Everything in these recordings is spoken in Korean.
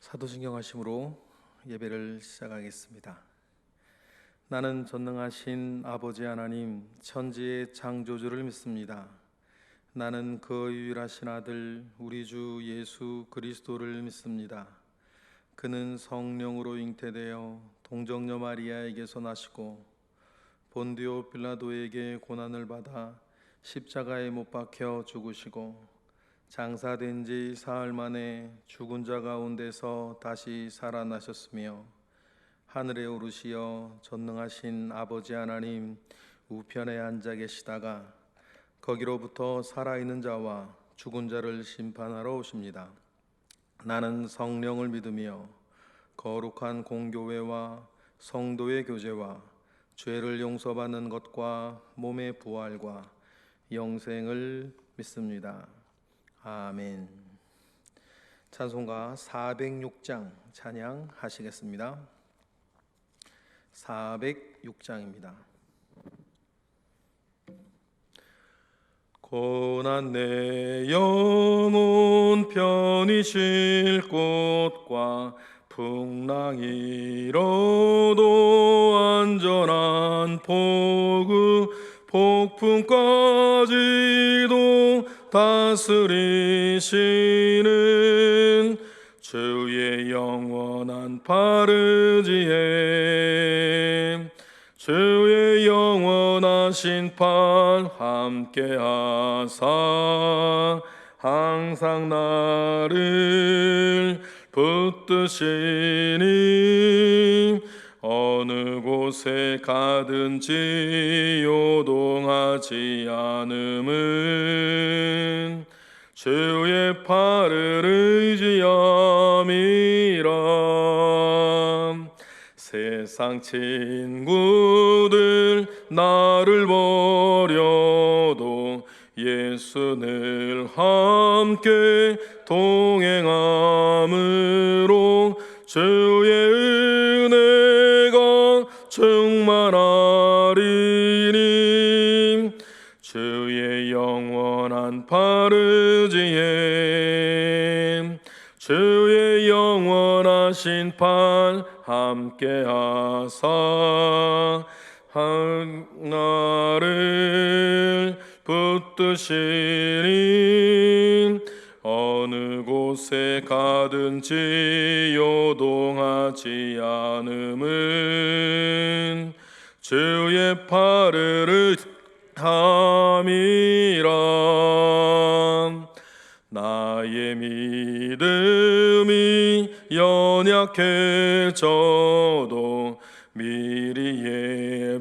사도신경 하심으로 예배를 시작하겠습니다. 나는 전능하신 아버지 하나님 천지의 창조주를 믿습니다. 나는 그 유일하신 아들 우리 주 예수 그리스도를 믿습니다. 그는 성령으로 잉태되어 동정녀 마리아에게서 나시고 본디오 빌라도에게 고난을 받아 십자가에 못 박혀 죽으시고 장사된 지 사흘 만에 죽은 자 가운데서 다시 살아나셨으며 하늘에 오르시어 전능하신 아버지 하나님 우편에 앉아 계시다가 거기로부터 살아있는 자와 죽은 자를 심판하러 오십니다. 나는 성령을 믿으며 거룩한 공교회와 성도의 교제와 죄를 용서받는 것과 몸의 부활과 영생을 믿습니다. 아멘. 찬송가 406장 찬양하시겠습니다. 406장입니다. 고난 내 영혼 편히 쉴 곳과 풍랑 일어도 안전한 폭풍까지도 다스리시는 주의 영원한 바르지에 주의 영원한 심판 함께하사 항상 나를 붙드시니 어느 곳에 가든지 요동하지 않음은 주의 팔을 의지함이라. 세상 친구들 나를 버려도 예수 늘 함께 동행함으로 주의 은혜가 충만하리니 주의 영원한 바르지에 주의 영원한 심판 함께하사 나를 붙드시니 어느 곳에 가든지 요동하지 않음은 주의 팔을 함이라. 나의 믿음이 연약해져도 미리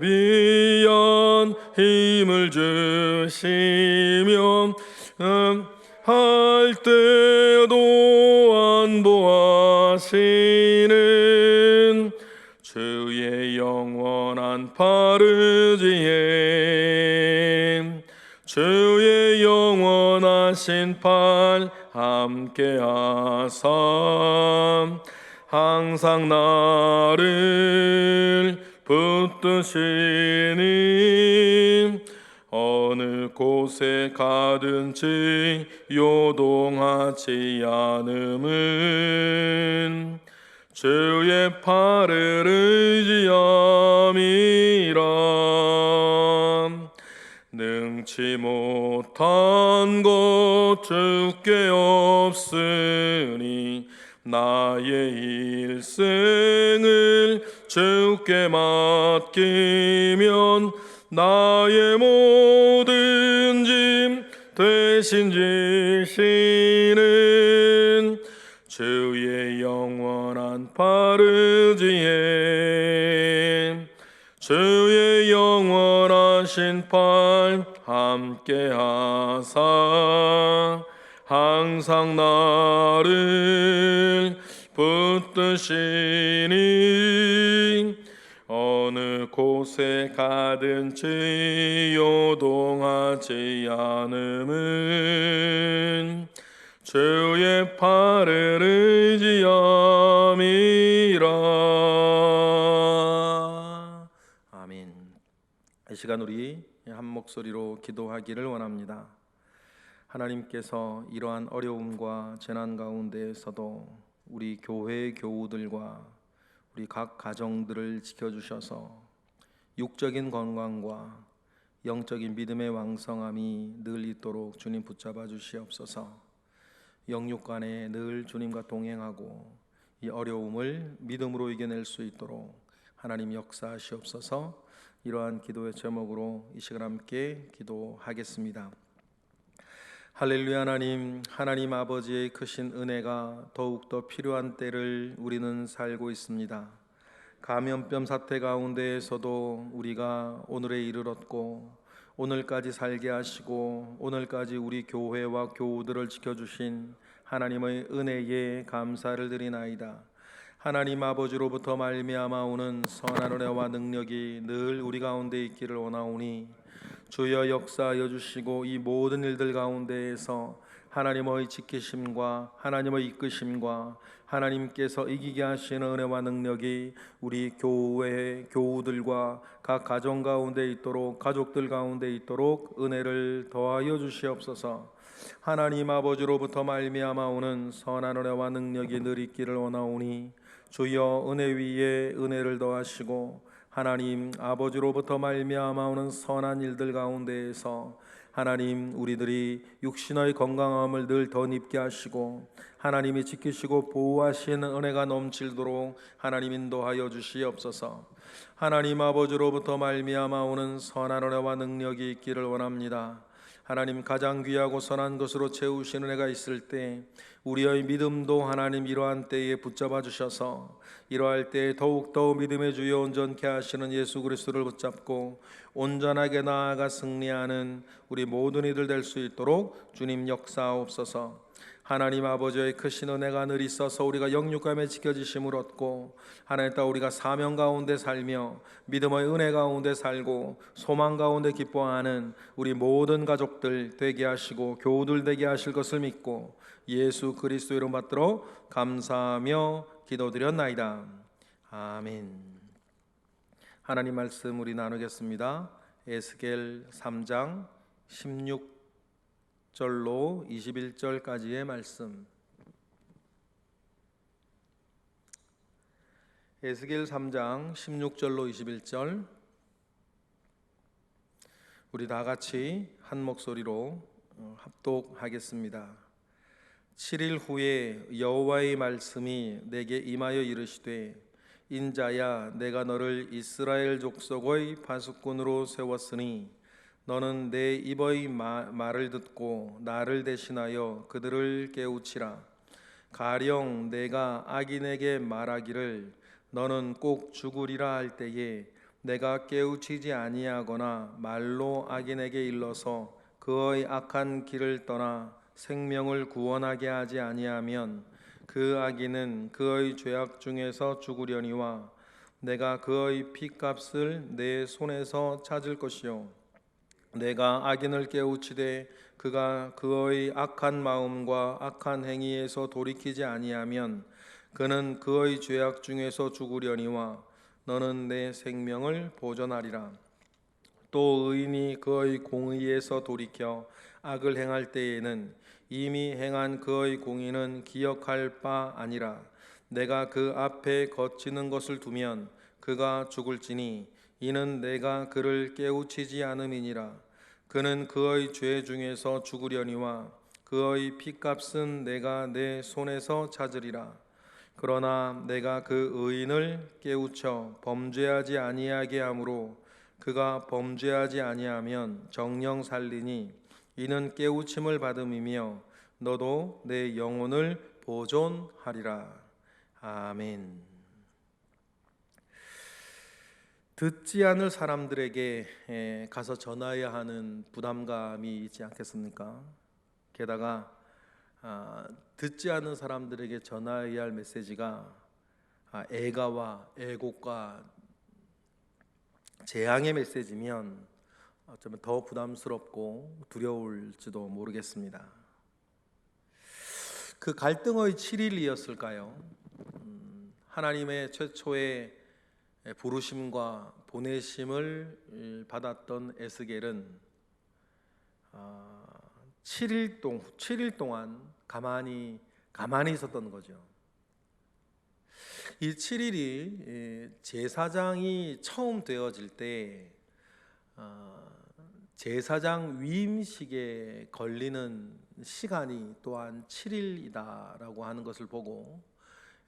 예비한 힘을 주시며 할 때도 안보하시는 주의 영원한 바르지에 주의 영원한 심판 함께하사 항상 나를 붙드시니 어느 곳에 가든지 요동하지 않음은 주의 팔을 의지함이라. 능치 못한 것 주께 없으니 나의 일생을 주께 맡기면 나의 모든 짐 대신 지시는 주의 영원한 바르지에 주의 영원한 심판 함께하사 항상 나를 붙드시니 어느 곳에 가든지 요동하지 않음은 주의 팔을 의지함이라. 아멘. 이 시간 우리 한 목소리로 기도하기를 원합니다. 하나님께서 이러한 어려움과 재난 가운데에서도 우리 교회 교우들과 우리 각 가정들을 지켜주셔서 육적인 건강과 영적인 믿음의 왕성함이 늘 있도록 주님 붙잡아 주시옵소서. 영육간에 늘 주님과 동행하고 이 어려움을 믿음으로 이겨낼 수 있도록 하나님 역사하시옵소서. 이러한 기도의 제목으로 이 시간 함께 기도하겠습니다. 할렐루야. 하나님 아버지의 크신 은혜가 더욱더 필요한 때를 우리는 살고 있습니다. 감염병 사태 가운데에서도 우리가 오늘에 이르렀고 오늘까지 살게 하시고 오늘까지 우리 교회와 교우들을 지켜주신 하나님의 은혜에 감사를 드리나이다. 하나님 아버지로부터 말미암아 오는 선한 은혜와 능력이 늘 우리 가운데 있기를 원하오니 주여 역사하여 주시고 이 모든 일들 가운데에서 하나님의 지키심과 하나님의 이끄심과 하나님께서 이기게 하시는 은혜와 능력이 우리 교회 교우들과 각 가정 가운데 있도록 가족들 가운데 있도록 은혜를 더하여 주시옵소서. 하나님 아버지로부터 말미암아 오는 선한 은혜와 능력이 늘 있기를 원하오니 주여 은혜 위에 은혜를 더하시고 하나님 아버지로부터 말미암아 오는 선한 일들 가운데에서 하나님 우리들이 육신의 건강함을 늘 덧입게 하시고 하나님이 지키시고 보호하시는 은혜가 넘치도록 하나님 인도하여 주시옵소서. 하나님 아버지로부터 말미암아 오는 선한 은혜와 능력이 있기를 원합니다. 하나님 가장 귀하고 선한 것으로 채우시는 은혜가 있을 때 우리의 믿음도 하나님 이러한 때에 붙잡아 주셔서 이러할 때 더욱더 믿음의 주여 온전케 하시는 예수 그리스도를 붙잡고 온전하게 나아가 승리하는 우리 모든 이들 될 수 있도록 주님 역사하옵소서. 하나님 아버지의 크신 은혜가 늘 있어서 우리가 영육감에 지켜지심을 얻고 하나님 따라 우리가 사명 가운데 살며 믿음의 은혜 가운데 살고 소망 가운데 기뻐하는 우리 모든 가족들 되게 하시고 교우들 되게 하실 것을 믿고 예수 그리스도 이름 받들어 감사하며 기도드렸나이다. 아멘. 하나님 말씀 우리 나누겠습니다. 에스겔 3장 16절로 21절까지의 말씀. 에스겔 3장 16절로 21절 우리 다 같이 한 목소리로 합독하겠습니다. 7일 후에 여호와의 말씀이 내게 임하여 이르시되 인자야 내가 너를 이스라엘 족속의 파수꾼으로 세웠으니 너는 내 입의 말을 듣고 나를 대신하여 그들을 깨우치라. 가령 내가 악인에게 말하기를 너는 꼭 죽으리라 할 때에 내가 깨우치지 아니하거나 말로 악인에게 일러서 그의 악한 길을 떠나 생명을 구원하게 하지 아니하면 그 악인은 그의 죄악 중에서 죽으려니와 내가 그의 피값을 내 손에서 찾을 것이요 내가 악인을 깨우치되 그가 그의 악한 마음과 악한 행위에서 돌이키지 아니하면 그는 그의 죄악 중에서 죽으려니와 너는 내 생명을 보존하리라. 또 의인이 그의 공의에서 돌이켜 악을 행할 때에는 이미 행한 그의 공의는 기억할 바 아니라 내가 그 앞에 거치는 것을 두면 그가 죽을지니 이는 내가 그를 깨우치지 않음이니라. 그는 그의 죄 중에서 죽으려니와 그의 피값은 내가 내 손에서 찾으리라. 그러나 내가 그 의인을 깨우쳐 범죄하지 아니하게 하므로 그가 범죄하지 아니하면 정령 살리니 이는 깨우침을 받음이며 너도 내 영혼을 보존하리라. 아멘. 듣지 않을 사람들에게 가서 전해야 하는 부담감이 있지 않겠습니까? 게다가 듣지 않는 사람들에게 전해야 할 메시지가 애가와 애곡과 재앙의 메시지면 어쩌면 더 부담스럽고 두려울지도 모르겠습니다. 그 갈등의 7일이었을까요? 하나님의 최초의 부르심과 보내심을 받았던 에스겔은 7일 동안 가만히 있었던 거죠. 이 7일이 제사장이 처음 되어질 때 제사장 위임식에 걸리는 시간이 또한 7일이다라고 하는 것을 보고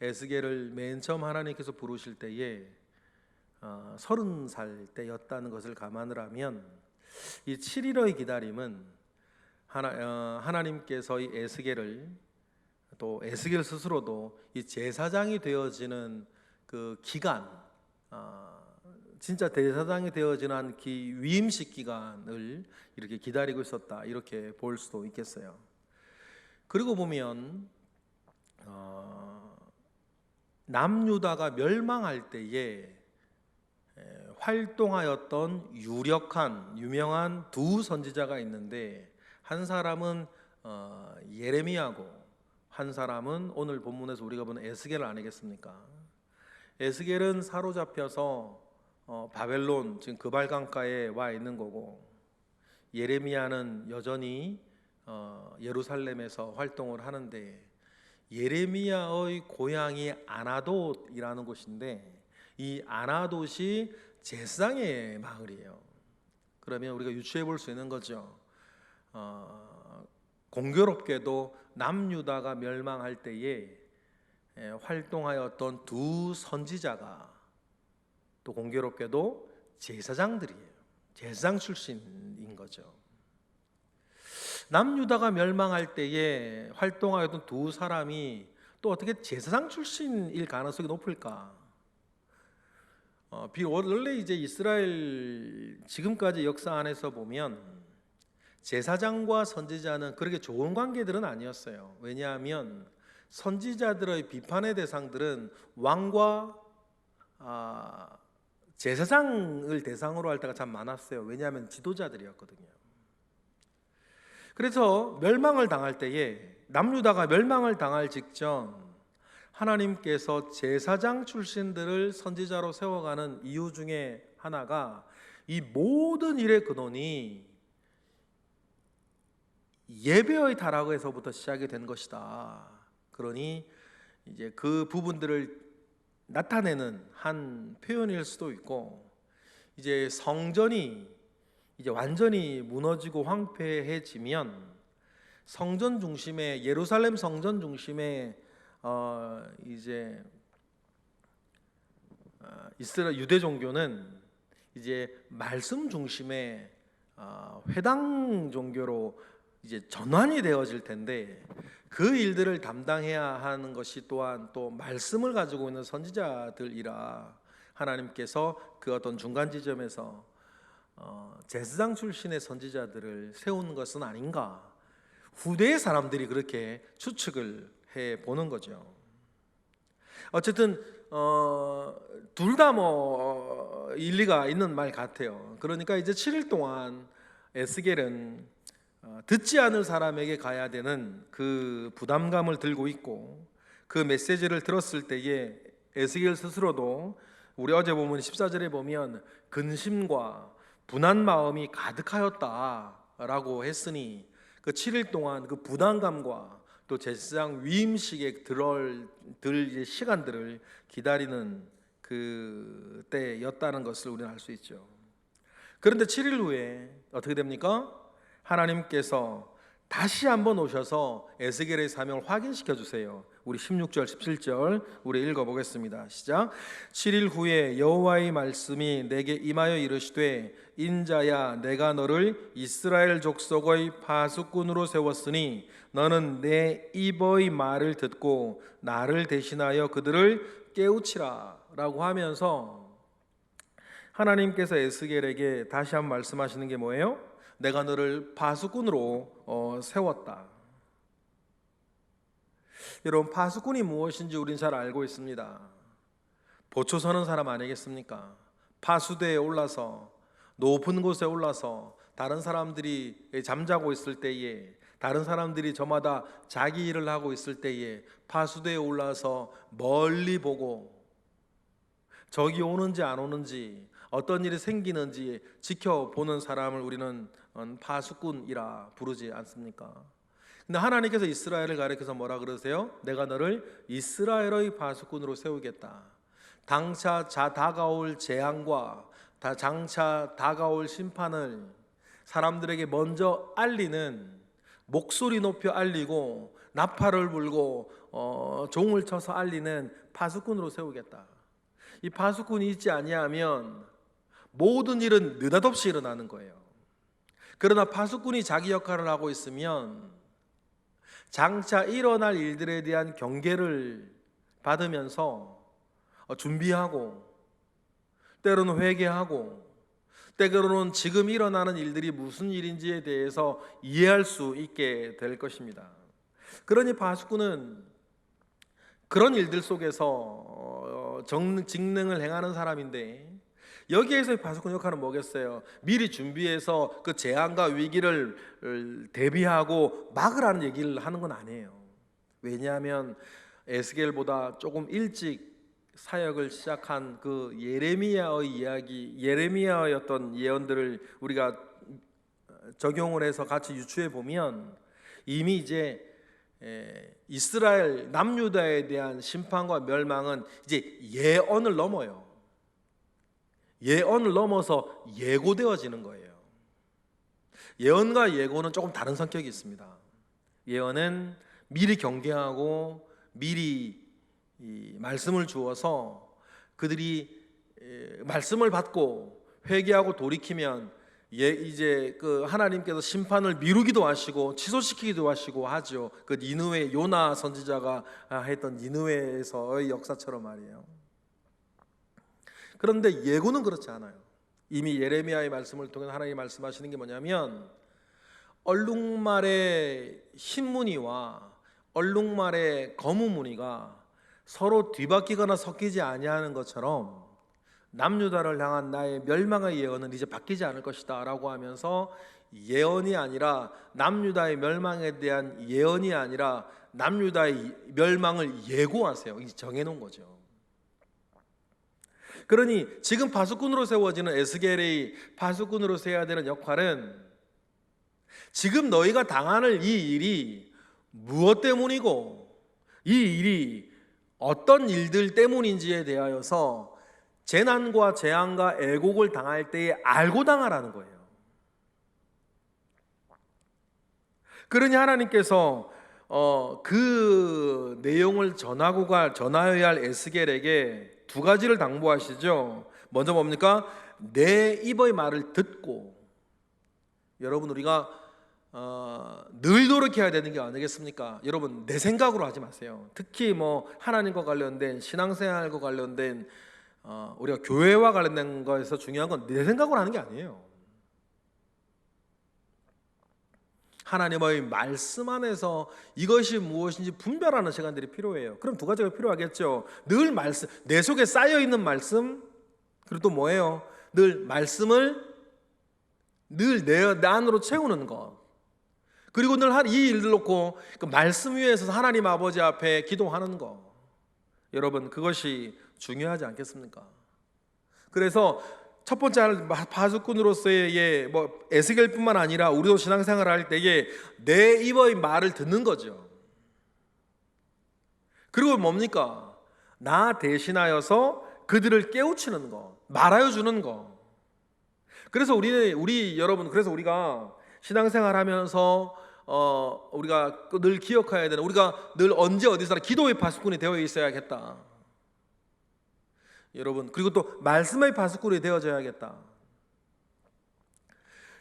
에스겔을 맨 처음 하나님께서 부르실 때에 30살 때였다는 것을 감안을 하면 이 7일의 기다림은 하나님께서 이 에스겔을 또 에스겔 스스로도 이 제사장이 되어지는 그 기간, 진짜 제사장이 되어지는 위임식 기간을 이렇게 기다리고 있었다, 이렇게 볼 수도 있겠어요. 그리고 보면 남유다가 멸망할 때에 활동하였던 유명한 두 선지자가 있는데, 한 사람은 예레미야고 한 사람은 오늘 본문에서 우리가 보는 에스겔 아니겠습니까? 에스겔은 사로잡혀서 바벨론, 지금 그발강가에 와 있는 거고, 예레미야는 여전히 예루살렘에서 활동을 하는데, 예레미야의 고향이 아나돗이라는 곳인데, 이 아나돗이 제사장의 마을이에요. 그러면 우리가 유추해 볼 수 있는 거죠. 공교롭게도 남유다가 멸망할 때에 활동하였던 두 선지자가 또 공교롭게도 제사장들이에요. 제사장 출신인 거죠. 남유다가 멸망할 때에 활동하였던 두 사람이 또 어떻게 제사장 출신일 가능성이 높을까? 원래 이제 이스라엘 지금까지 역사 안에서 보면 제사장과 선지자는 그렇게 좋은 관계들은 아니었어요. 왜냐하면 선지자들의 비판의 대상들은 왕과 제사장을 대상으로 할 때가 참 많았어요. 왜냐하면 지도자들이었거든요. 그래서 멸망을 당할 때에, 남유다가 멸망을 당할 직전 하나님께서 제사장 출신들을 선지자로 세워가는 이유 중에 하나가, 이 모든 일의 근원이 예배의 타락에서부터 시작이 된 것이다. 그러니 이제 그 부분들을 나타내는 한 표현일 수도 있고, 이제 성전이 이제 완전히 무너지고 황폐해지면 성전 중심에, 예루살렘 성전 중심에 이제 이스라엘 유대 종교는 이제 말씀 중심의 회당 종교로 이제 전환이 되어질 텐데, 그 일들을 담당해야 하는 것이 또한 또 말씀을 가지고 있는 선지자들이라 하나님께서 그 어떤 중간 지점에서 제사장 출신의 선지자들을 세운 것은 아닌가, 후대의 사람들이 그렇게 추측을 해 보는 거죠. 어쨌든 둘 다 뭐 일리가 있는 말 같아요. 그러니까 이제 7일 동안 에스겔은 듣지 않을 사람에게 가야 되는 그 부담감을 들고 있고, 그 메시지를 들었을 때에 에스겔 스스로도 우리 어제 보면 14절에 보면 근심과 분한 마음이 가득하였다라고 했으니, 그 7일 동안 그 부담감과 또 제사장 위임식에 들 시간들을 기다리는 그 때였다는 것을 우리는 알 수 있죠. 그런데 7일 후에 어떻게 됩니까? 하나님께서 다시 한번 오셔서 에스겔의 사명을 확인시켜 주세요. 우리 16절 17절 우리 읽어보겠습니다. 시작. 7일 후에 여호와의 말씀이 내게 임하여 이르시되, 인자야, 내가 너를 이스라엘 족속의 파수꾼으로 세웠으니 너는 내 입의 말을 듣고 나를 대신하여 그들을 깨우치라 라고 하면서 하나님께서 에스겔에게 다시 한번 말씀하시는 게 뭐예요? 내가 너를 파수꾼으로 세웠다. 여러분, 파수꾼이 무엇인지 우리는 잘 알고 있습니다. 보초 서는 사람 아니겠습니까? 파수대에 올라서 높은 곳에 올라서 다른 사람들이 잠자고 있을 때에, 다른 사람들이 저마다 자기 일을 하고 있을 때에 파수대에 올라서 멀리 보고 적이 오는지 안 오는지, 어떤 일이 생기는지 지켜보는 사람을 우리는 파수꾼이라 부르지 않습니까? 근데 하나님께서 이스라엘을 가리켜서 뭐라 그러세요? 내가 너를 이스라엘의 파수꾼으로 세우겠다. 다가올 재앙과 장차 다가올 심판을 사람들에게 먼저 알리는, 목소리 높여 알리고 나팔을 불고 종을 쳐서 알리는 파수꾼으로 세우겠다. 이 파수꾼이 있지 아니하면 모든 일은 느닷없이 일어나는 거예요. 그러나 파수꾼이 자기 역할을 하고 있으면 장차 일어날 일들에 대한 경계를 받으면서 준비하고, 때로는 회개하고, 때로는 지금 일어나는 일들이 무슨 일인지에 대해서 이해할 수 있게 될 것입니다. 그러니 파수꾼은 그런 일들 속에서 직능을 행하는 사람인데, 여기에서의 파수꾼 역할은 뭐겠어요? 미리 준비해서 그 재앙과 위기를 대비하고 막으라는 얘기를 하는 건 아니에요. 왜냐하면 에스겔보다 조금 일찍 사역을 시작한 그 예레미야의 이야기, 예레미야의 어떤 예언들을 우리가 적용을 해서 같이 유추해 보면 이미 이제 이스라엘 남유다에 대한 심판과 멸망은 이제 예언을 넘어요. 예언을 넘어서 예고되어지는 거예요. 예언과 예고는 조금 다른 성격이 있습니다. 예언은 미리 경계하고 미리 말씀을 주어서 그들이 말씀을 받고 회개하고 돌이키면 이제 그 하나님께서 심판을 미루기도 하시고 취소시키기도 하시고 하죠. 그 니느웨 요나 선지자가 했던 니느웨에서의 역사처럼 말이에요. 그런데 예고는 그렇지 않아요. 이미 예레미야의 말씀을 통해 하나님이 말씀하시는 게 뭐냐면, 얼룩말의 흰 무늬와 얼룩말의 검은 무늬가 서로 뒤바뀌거나 섞이지 아니하는 것처럼 남유다를 향한 나의 멸망의 예언은 이제 바뀌지 않을 것이다 라고 하면서, 예언이 아니라 남유다의 멸망에 대한 예언이 아니라 남유다의 멸망을 예고하세요. 이제 정해놓은 거죠. 그러니 지금 파수꾼으로 세워지는 에스겔의 파수꾼으로 세워야 되는 역할은, 지금 너희가 당하는 이 일이 무엇 때문이고 이 일이 어떤 일들 때문인지에 대하여서 재난과 재앙과 애곡을 당할 때에 알고 당하라는 거예요. 그러니 하나님께서 그 내용을 전하여야 할 에스겔에게 두 가지를 당부하시죠. 먼저 뭡니까? 내 입의 말을 듣고. 여러분, 우리가 늘 노력해야 되는 게 아니겠습니까? 여러분, 내 생각으로 하지 마세요. 특히 뭐 하나님과 관련된 신앙생활과 관련된 우리가 교회와 관련된 거에서 중요한 건 내 생각으로 하는 게 아니에요. 하나님의 말씀 안에서 이것이 무엇인지 분별하는 시간들이 필요해요. 그럼 두 가지가 필요하겠죠. 늘 말씀, 내 속에 쌓여있는 말씀, 그리고 또 뭐예요? 늘 말씀을 늘 내 안으로 채우는 것. 그리고 늘 이 일들 놓고 그 말씀 위에서 하나님 아버지 앞에 기도하는 것. 여러분, 그것이 중요하지 않겠습니까? 그래서 첫 번째 파수꾼으로서의 뭐 에스겔뿐만 아니라 우리도 신앙생활을 할 때에 내 입의 말을 듣는 거죠. 그리고 뭡니까? 나 대신하여서 그들을 깨우치는 것, 말하여 주는 것. 그래서 우리 여러분, 그래서 우리가 신앙생활하면서 우리가 늘 기억해야 되는, 우리가 늘 언제 어디서 기도의 파수꾼이 되어 있어야겠다. 여러분, 그리고 또 말씀의 파수꾼이 되어져야겠다.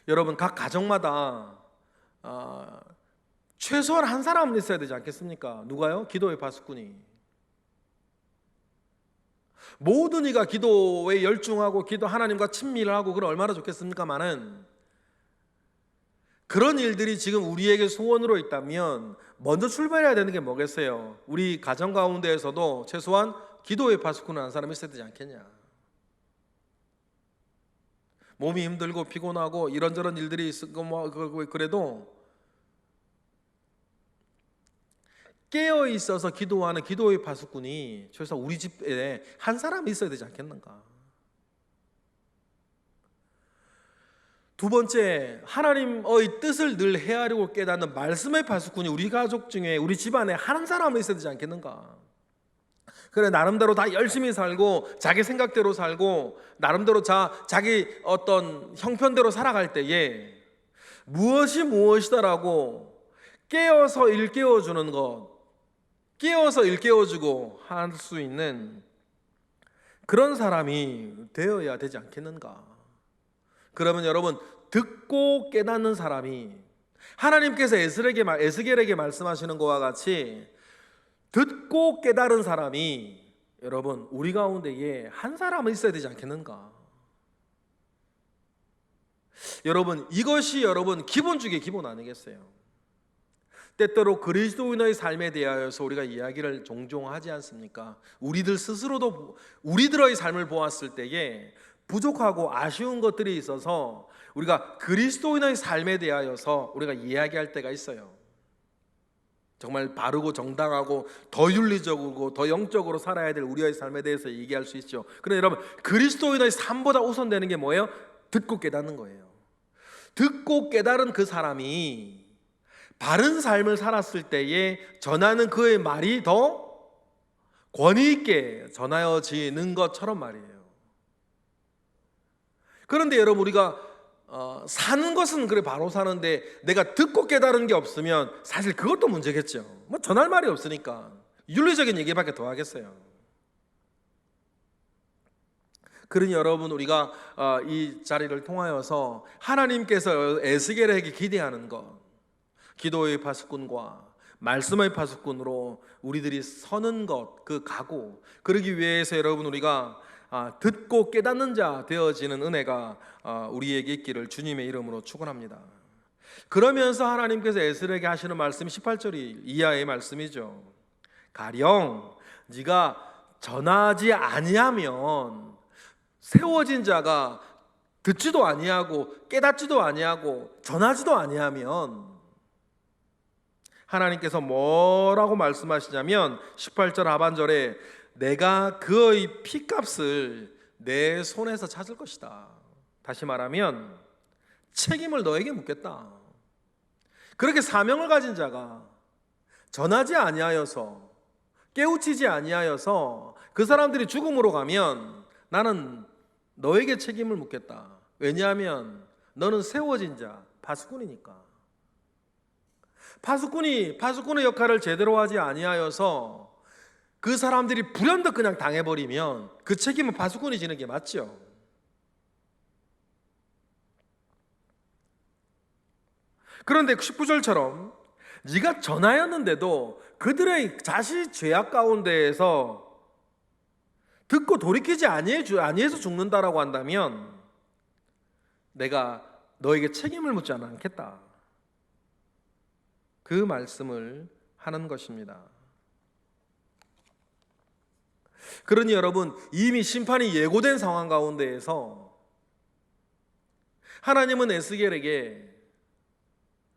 여러분, 각 가정마다 최소한 한 사람은 있어야 되지 않겠습니까? 누가요? 기도의 파수꾼이. 모든 이가 기도에 열중하고 하나님과 친밀을 하고 그럼 얼마나 좋겠습니까마는, 그런 일들이 지금 우리에게 소원으로 있다면 먼저 출발해야 되는 게 뭐겠어요? 우리 가정 가운데에서도 최소한 기도의 파수꾼을 한 사람이 있어야 되지 않겠냐. 몸이 힘들고 피곤하고 이런저런 일들이 있고 뭐 그래도 깨어 있어서 기도하는 기도의 파수꾼이 최소한 우리 집에 한 사람이 있어야 되지 않겠는가. 두 번째, 하나님의 뜻을 늘 헤아리고 깨닫는 말씀의 파수꾼이 우리 가족 중에, 우리 집안에 한 사람은 있어야 되지 않겠는가? 그래, 나름대로 다 열심히 살고 자기 생각대로 살고 나름대로 자기 어떤 형편대로 살아갈 때에 무엇이 무엇이다라고 깨어서 일깨워주는 것, 깨어서 일깨워주고 할 수 있는 그런 사람이 되어야 되지 않겠는가? 그러면 여러분, 듣고 깨닫는 사람이, 하나님께서 에스겔에게 말씀하시는 것과 같이 듣고 깨달은 사람이 여러분 우리 가운데에 한 사람은 있어야 되지 않겠는가? 여러분, 이것이 여러분 기본 중에 기본 아니겠어요? 때때로 그리스도인의 삶에 대하여서 우리가 이야기를 종종 하지 않습니까? 우리들 스스로도 우리들의 삶을 보았을 때에 부족하고 아쉬운 것들이 있어서 우리가 그리스도인의 삶에 대하여서 우리가 이야기할 때가 있어요. 정말 바르고 정당하고 더 윤리적이고 더 영적으로 살아야 될 우리의 삶에 대해서 얘기할 수 있죠. 그런데 여러분, 그리스도인의 삶보다 우선되는 게 뭐예요? 듣고 깨닫는 거예요. 듣고 깨달은 그 사람이 바른 삶을 살았을 때에 전하는 그의 말이 더 권위 있게 전하여지는 것처럼 말이에요. 그런데 여러분, 우리가 사는 것은 그래 바로 사는데 내가 듣고 깨달은 게 없으면 사실 그것도 문제겠죠. 뭐 전할 말이 없으니까 윤리적인 얘기밖에 더 하겠어요. 그러니 여러분, 우리가 이 자리를 통하여서 하나님께서 에스겔에게 기대하는 것, 기도의 파수꾼과 말씀의 파수꾼으로 우리들이 서는 것, 그 각오, 그러기 위해서 여러분 우리가 듣고 깨닫는 자 되어지는 은혜가 우리에게 있기를 주님의 이름으로 축원합니다. 그러면서 하나님께서 에스겔에게 하시는 말씀이 18절 이하의 말씀이죠. 가령 네가 전하지 아니하면 세워진 자가 듣지도 아니하고 깨닫지도 아니하고 전하지도 아니하면, 하나님께서 뭐라고 말씀하시냐면 18절 하반절에 내가 그의 피값을 내 손에서 찾을 것이다. 다시 말하면 책임을 너에게 묻겠다. 그렇게 사명을 가진 자가 전하지 아니하여서 깨우치지 아니하여서 그 사람들이 죽음으로 가면 나는 너에게 책임을 묻겠다. 왜냐하면 너는 세워진 자, 파수꾼이니까. 파수꾼의 역할을 제대로 하지 아니하여서 그 사람들이 불현듯 그냥 당해버리면 그 책임은 파수꾼이 지는 게 맞죠. 그런데 19절처럼 네가 전하였는데도 그들의 자식 죄악 가운데에서 듣고 돌이키지 아니해서 죽는다라고 한다면 내가 너에게 책임을 묻지 않겠다. 그 말씀을 하는 것입니다. 그러니 여러분, 이미 심판이 예고된 상황 가운데에서 하나님은 에스겔에게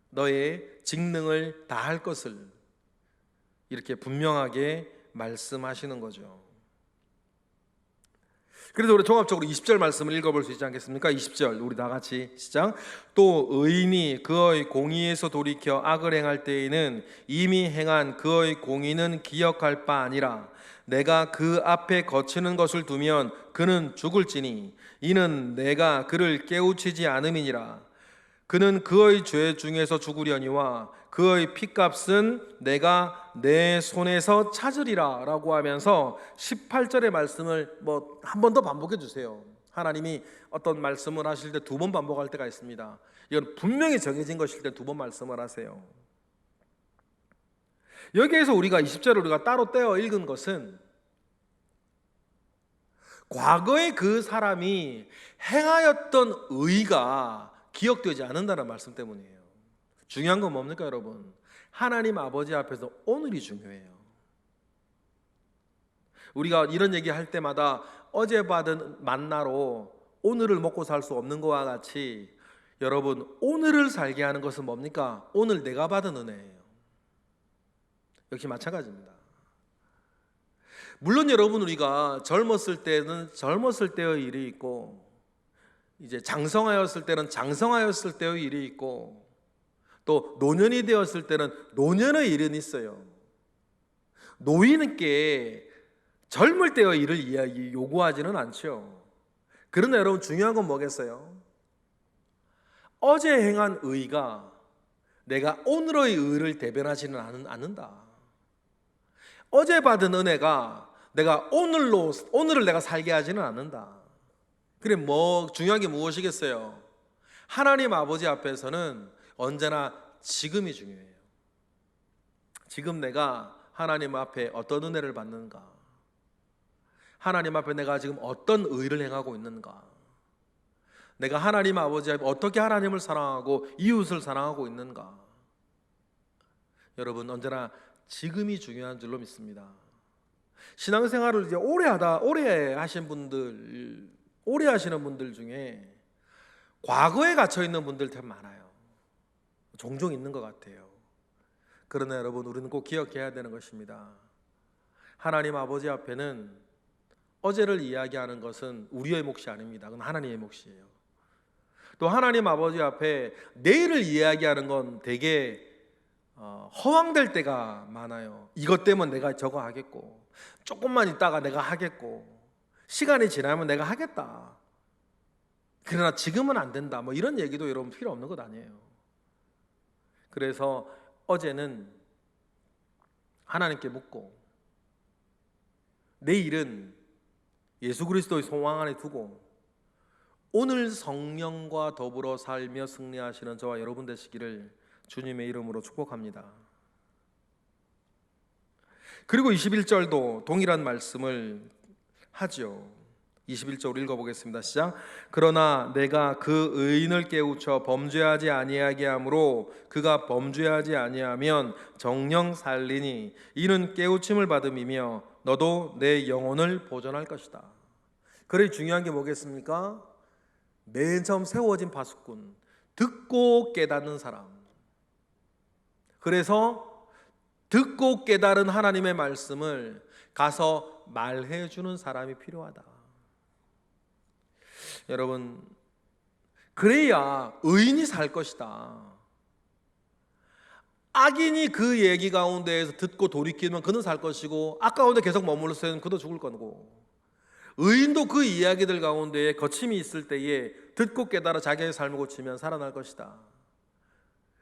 너의 직능을 다할 것을 이렇게 분명하게 말씀하시는 거죠. 그래서 우리 종합적으로 20절 말씀을 읽어볼 수 있지 않겠습니까? 20절 우리 다 같이 시작. 또 의인이 그의 공의에서 돌이켜 악을 행할 때에는 이미 행한 그의 공의는 기억할 바 아니라 내가 그 앞에 거치는 것을 두면 그는 죽을지니 이는 내가 그를 깨우치지 않음이니라. 그는 그의 죄 중에서 죽으려니와 그의 피값은 내가 내 손에서 찾으리라 라고 하면서 18절의 말씀을 한 번 더 반복해 주세요. 하나님이 어떤 말씀을 하실 때 두 번 반복할 때가 있습니다. 이건 분명히 정해진 것일 때 두 번 말씀을 하세요. 여기에서 우리가 20절을 우리가 따로 떼어 읽은 것은 과거에 그 사람이 행하였던 의가 기억되지 않는다는 말씀 때문이에요. 중요한 건 뭡니까 여러분? 하나님 아버지 앞에서 오늘이 중요해요. 우리가 이런 얘기 할 때마다 어제 받은 만나로 오늘을 먹고 살 수 없는 것과 같이 여러분, 오늘을 살게 하는 것은 뭡니까? 오늘 내가 받은 은혜예요. 역시 마찬가지입니다. 물론 여러분, 우리가 젊었을 때는 젊었을 때의 일이 있고 이제 장성하였을 때는 장성하였을 때의 일이 있고, 또 노년이 되었을 때는 노년의 일은 있어요. 노인께 젊을 때의 일을 요구하지는 않죠. 그러나 여러분, 중요한 건 뭐겠어요? 어제 행한 의가 내가 오늘의 의를 대변하지는 않는다. 어제 받은 은혜가 내가 오늘을 내가 살게 하지는 않는다. 그래, 중요한 게 무엇이겠어요? 하나님 아버지 앞에서는 언제나 지금이 중요해요. 지금 내가 하나님 앞에 어떤 은혜를 받는가? 하나님 앞에 내가 지금 어떤 의를 행하고 있는가? 내가 하나님 아버지 앞에 어떻게 하나님을 사랑하고 이웃을 사랑하고 있는가? 여러분, 언제나 지금이 중요한 줄로 믿습니다. 신앙생활을 이제 오래 하시는 분들 중에 과거에 갇혀 있는 분들 참 많아요. 종종 있는 것 같아요. 그러나 여러분, 우리는 꼭 기억해야 되는 것입니다. 하나님 아버지 앞에는 어제를 이야기하는 것은 우리의 몫이 아닙니다. 그건 하나님의 몫이에요. 또 하나님 아버지 앞에 내일을 이야기하는 건 되게 허황될 때가 많아요. 이것 때문에 내가 저거 하겠고, 조금만 있다가 내가 하겠고, 시간이 지나면 내가 하겠다. 그러나 지금은 안 된다. 이런 얘기도 여러분 필요 없는 것 아니에요. 그래서 어제는 하나님께 묻고, 내일은 예수 그리스도의 소망 안에 두고, 오늘 성령과 더불어 살며 승리하시는 저와 여러분 되시기를 주님의 이름으로 축복합니다. 그리고 21절도 동일한 말씀을 하죠. 21절 읽어보겠습니다. 시작. 그러나 내가 그 의인을 깨우쳐 범죄하지 아니하게 하므로 그가 범죄하지 아니하면 정령 살리니 이는 깨우침을 받음이며 너도 내 영혼을 보존할 것이다. 그래, 중요한 게 뭐겠습니까? 맨 처음 세워진 파수꾼, 듣고 깨닫는 사람. 그래서 듣고 깨달은 하나님의 말씀을 가서 말해주는 사람이 필요하다. 여러분, 그래야 의인이 살 것이다. 악인이 그 얘기 가운데에서 듣고 돌이키면 그는 살 것이고, 악 가운데 계속 머물렀으면 그도 죽을 거고, 의인도 그 이야기들 가운데에 거침이 있을 때에 듣고 깨달아 자기의 삶을 고치면 살아날 것이다.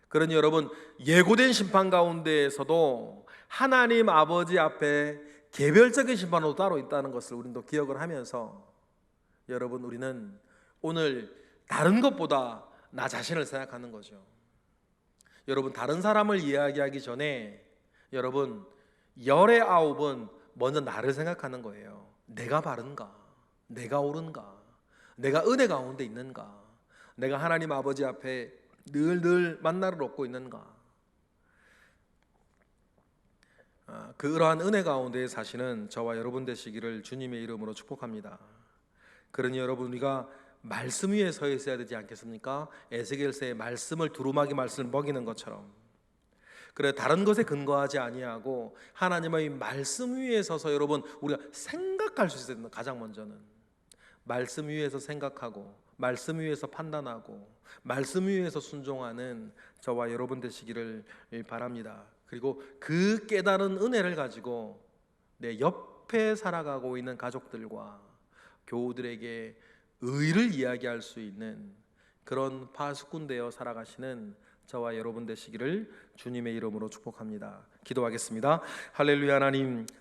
그러니 여러분, 예고된 심판 가운데에서도 하나님 아버지 앞에 개별적인 심판도 따로 있다는 것을 우리는 또 기억을 하면서, 여러분, 우리는 오늘 다른 것보다 나 자신을 생각하는 거죠. 여러분, 다른 사람을 이야기하기 전에 여러분, 열의 아홉은 먼저 나를 생각하는 거예요. 내가 바른가? 내가 옳은가? 내가 은혜 가운데 있는가? 내가 하나님 아버지 앞에 늘 만나를 얻고 있는가? 그러한 은혜 가운데 사시는 저와 여러분 되시기를 주님의 이름으로 축복합니다. 그러니 여러분, 우리가 말씀 위에 서 있어야 되지 않겠습니까? 에스겔서의 말씀을 두루마기 말씀을 먹이는 것처럼. 그래, 다른 것에 근거하지 아니하고 하나님의 말씀 위에 서서 여러분, 우리가 생각할 수 있어야 된다. 가장 먼저는 말씀 위에서 생각하고, 말씀 위에서 판단하고, 말씀 위에서 순종하는 저와 여러분 되시기를 바랍니다. 그리고 그 깨달은 은혜를 가지고 내 옆에 살아가고 있는 가족들과 교우들에게 의를 이야기할 수 있는 그런 파수꾼 되어 살아가시는 저와 여러분 되시기를 주님의 이름으로 축복합니다. 기도하겠습니다. 할렐루야.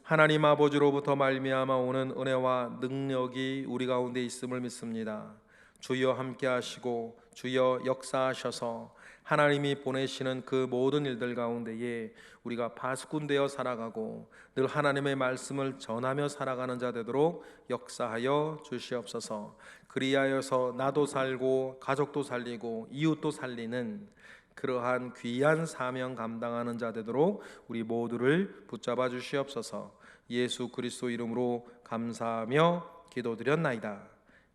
하나님 아버지로부터 말미암아 오는 은혜와 능력이 우리 가운데 있음을 믿습니다. 주여 함께 하시고 주여 역사하셔서 하나님이 보내시는 그 모든 일들 가운데에 우리가 파수꾼 되어 살아가고 늘 하나님의 말씀을 전하며 살아가는 자 되도록 역사하여 주시옵소서. 그리하여서 나도 살고 가족도 살리고 이웃도 살리는 그러한 귀한 사명 감당하는 자 되도록 우리 모두를 붙잡아 주시옵소서. 예수 그리스도 이름으로 감사하며 기도드렸나이다.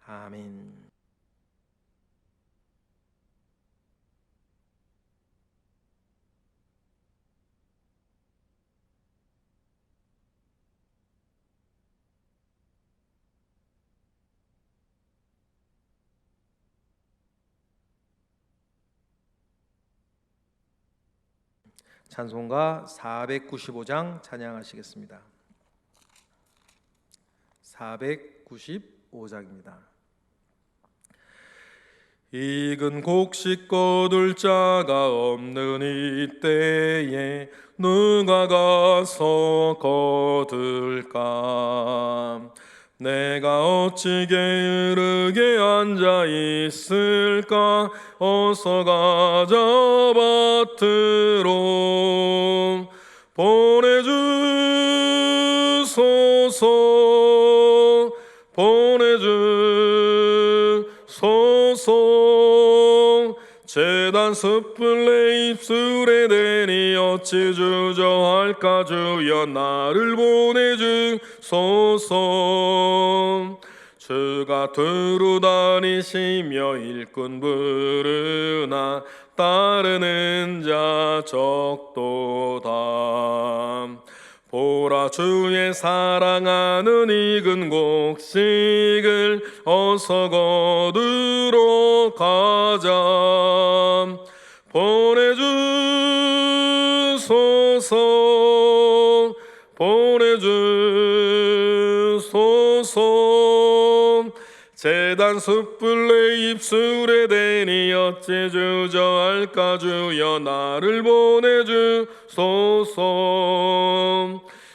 아멘. 찬송가 495장 찬양하시겠습니다. 495장입니다. 익은 곡식 거둘 자가 없는 이때에 누가 가서 거둘까? 내가 어찌 게으르게 앉아 있을까? 어서 가자 밭으로 보내주소서, 보내주소서. 제단 숯불 내 입술에 대니 어찌 주저할까? 주여 나를 보내주소서. 주가 두루 다니시며 일꾼 부르나 따르는 자 적도다. 보라 주의 사랑하는 익은 곡식을 어서 거두러 가자. 보내주소서, 보내주소서. 제단 숯불 내 입술에 대니 어찌 주저할까? 주여 나를 보내주소서.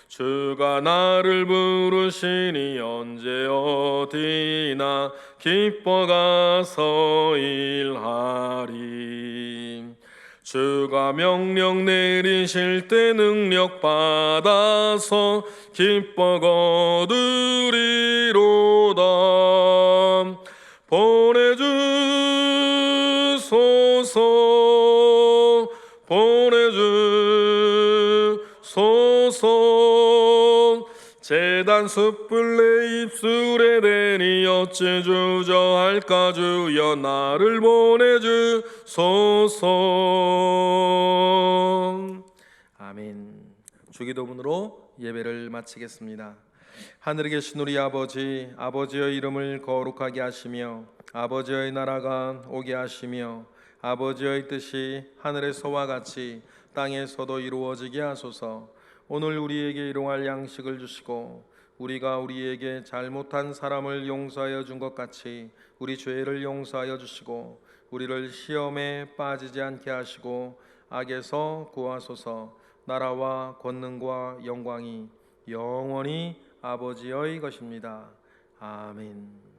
주가 나를 부르시니 언제 어디나 기뻐 가서 일하리. 주가 명령 내리실 때 능력 받아서 기뻐 거두리로다. 보내주소서, 보내주소서. 제단 숯불 내 입술에 대니 어찌 주저할까? 주여 나를 보내주소서. 아멘. 주기도문으로 예배를 마치겠습니다. 하늘에 계신 우리 아버지, 아버지의 이름을 거룩하게 하시며 아버지의 나라가 오게 하시며 아버지의 뜻이 하늘에서와 같이 땅에서도 이루어지게 하소서. 오늘 우리에게 일용할 양식을 주시고 우리가 우리에게 잘못한 사람을 용서하여 준 것 같이 우리 죄를 용서하여 주시고 우리를 시험에 빠지지 않게 하시고 악에서 구하소서. 나라와 권능과 영광이 영원히 아버지의 것입니다. 아멘.